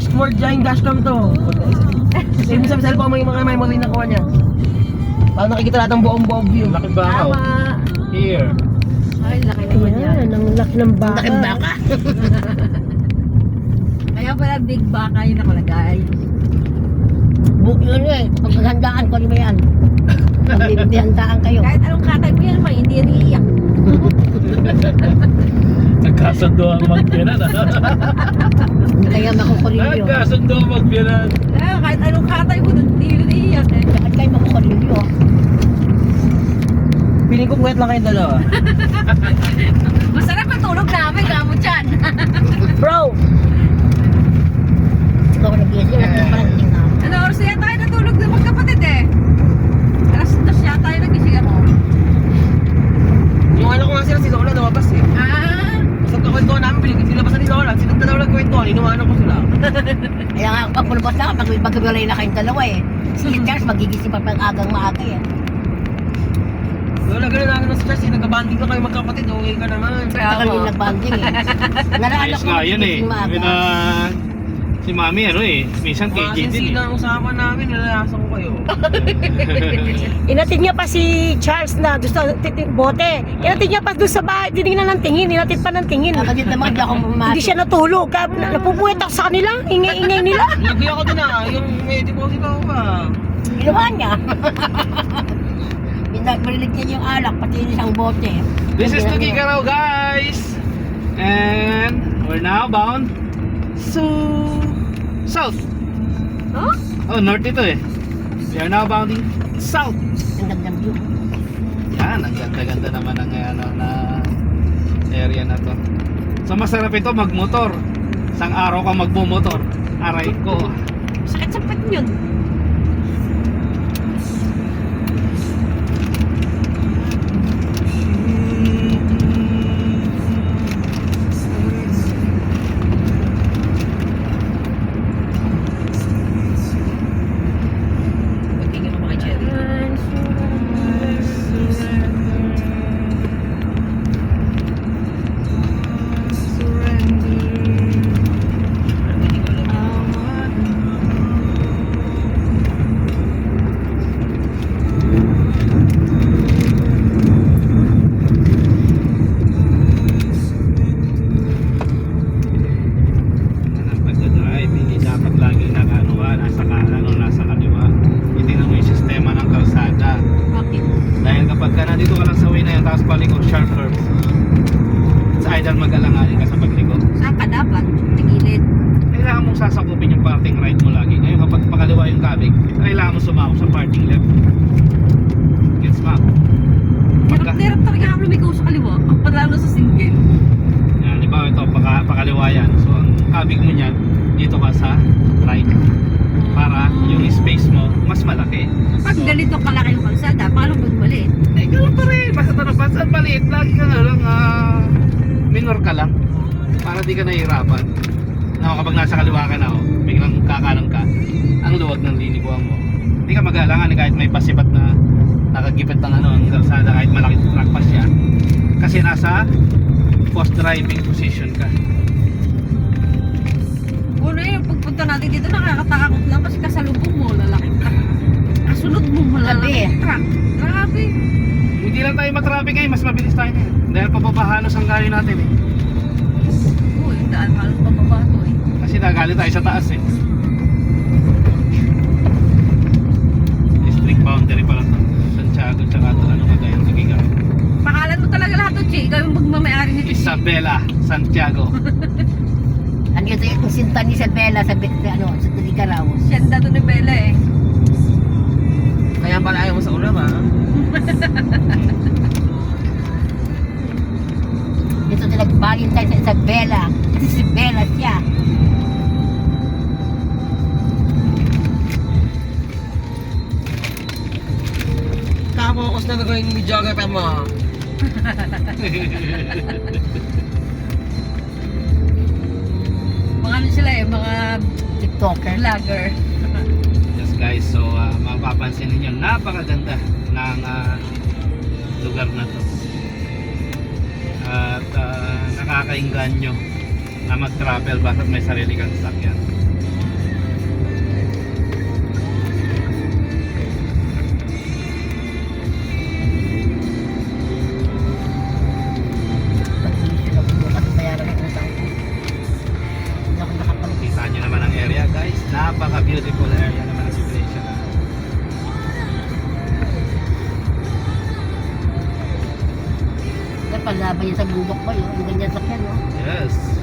dashboard dyan, yung dashcam to. Ibig sabihin sa cellphone mo yung mga memory na kuha niya. Para nakikita lahat ng buong view. Laki bakaw. Here. Ay, laki naman yan. Ayan, ang laki ng baka. Laki baka. Kaya pala big baka yung nakalagay. Book yun eh. Paghandaan ko ba yan? Paghandaan kayo. Kahit anong katay mo yan, may hindi yan iiyak. Nagkasundo ang magbiyanan. Hindi kaya makukurilyo. Nagkasundo ang magbiyanan. Kahit anong katay mo, hindi yun iiyak eh. Bakit kayo makukurilyo? Piling ko puwet lang kayong dalawa. Masarap ang tulog namin, gamot dyan. Bro! Ikaw ko nag-iisip. Parang tingnan. Ano oras na yan tayo natulog na magkapatid eh. Alas 2 yata tayo nagising ako. Yung ano ko nga sila, si Lola lumabas eh. Sa kakwento namin, pinilabasan ni Lola. Sinunod na lang kwento, inuwanan ko sila. Kaya nga, pag pulabas na pag magkabilay na kayong dalawa eh. Si Charles magigising pa pang agang maaga eh. Lola, gano'n na si Charles, nagkabanding ka kayo magkapatid, okay ka naman. Kaya kami nagbanding eh. Naraan Ayos ako nga yun eh. magigising maaga. Yun na si Mami ano eh. Minsan KJ din na ang usapan namin, nalayasan ko kayo. Inatid niya pa si Charles na doon sa bote. Inatid niya pa doon sa bahay. Dinignan ng tingin. Inatid pa ng tingin. Nakadit naman hindi ako mamati. Hindi siya natulog. Napupuwet ako sa kanila. Ingay-ingay nila. Lagi ako din yung may deposit ako pa. Ginawa niya. Marilig niya yung alak, pati yung isang bote. This is Tugigaraw guys. And we're now bound to south. Huh? Oh, north ito eh. We are now bounding south. Ang gandang view. Yan, ang ganda-ganda naman ng ano, na area na to. So masarap ito magmotor. Isang araw ka magbumotor. Aray ko. Sakit sa pet yun. Magiging ako kay Cherry. Pagdadrive, hindi dapat laging nasa kanan o nasa kaliwa. Itingnan mo yung sistema ng kalsada. Bakit? Dahil kapag ka nandito ka lang sa way na yan, tapos paliko sharp curve, it's either mag-alanganin ka sa pagliko. Saan ka dapat? Tigilid. Kailangan mong sasakupin yung parting right mo lagi. Ngayon kapag pakaliwa yung kabig, kailangan mo sumako sa parting left. Gets mo? Hirap talaga ang lumigaw sa kaliwa. Ang palalo sa single. Yan, di ba ito, pakaliwa yan. So ang kabig mo niyan, dito ka sa right. Para yung space mo, mas malaki. Pag ganito kalaki yung kalsada, paano magmali? Eh, gano'n pa rin. Basta tanong, saan maliit? Lagi ka na lang, minor ka lang. Para di ka nahihirapan. No, kapag nasa kaliwa ka na, biglang kakanan ka, ang luwag ng liniguan mo. Hindi ka mag-aalangan kahit may pasipat na nakagipit ng ang kalsada, kahit malaking truck pa siya. Kasi nasa post driving position ka. Una yung pagpunta natin dito, nakakatakot lang kasi kasalubong mo, lalaking truck. Kasunod mo, malalaking truck. Grabe. Hindi lang tayo matraffic ngayon, mas mabilis tayo na. Dahil papabahalos ang galing natin eh. Oo, yung daan halos pababa to eh. Kasi nagaling tayo sa taas eh. District boundary pala to. Santiago tsaka ito, ano Cagayan, Tugigaraw. Pangalan mo talaga lahat to, Che. Ikaw yung magmamayari nito, Che. Isabela, Santiago. Ano yun yung sinta ni Isabela sa Tugigaraw. Siyanda to ni Bella eh. Kaya pala ayaw mo sa ulam ha. Dito sila nag-valentine sa Isabela. Kasi si Bella siya. Kapokos na gagawin ni videographer mo. Mga ano sila eh, mga TikToker. vlogger. Yes guys, so mapapansin ninyo, napakaganda ng lugar na to. At nakakainganyo na mag-travel basta may sarili kang sasakyan. Kalaban niya sa bundok ko yun. Ang ganyan sakyan, no? Yes.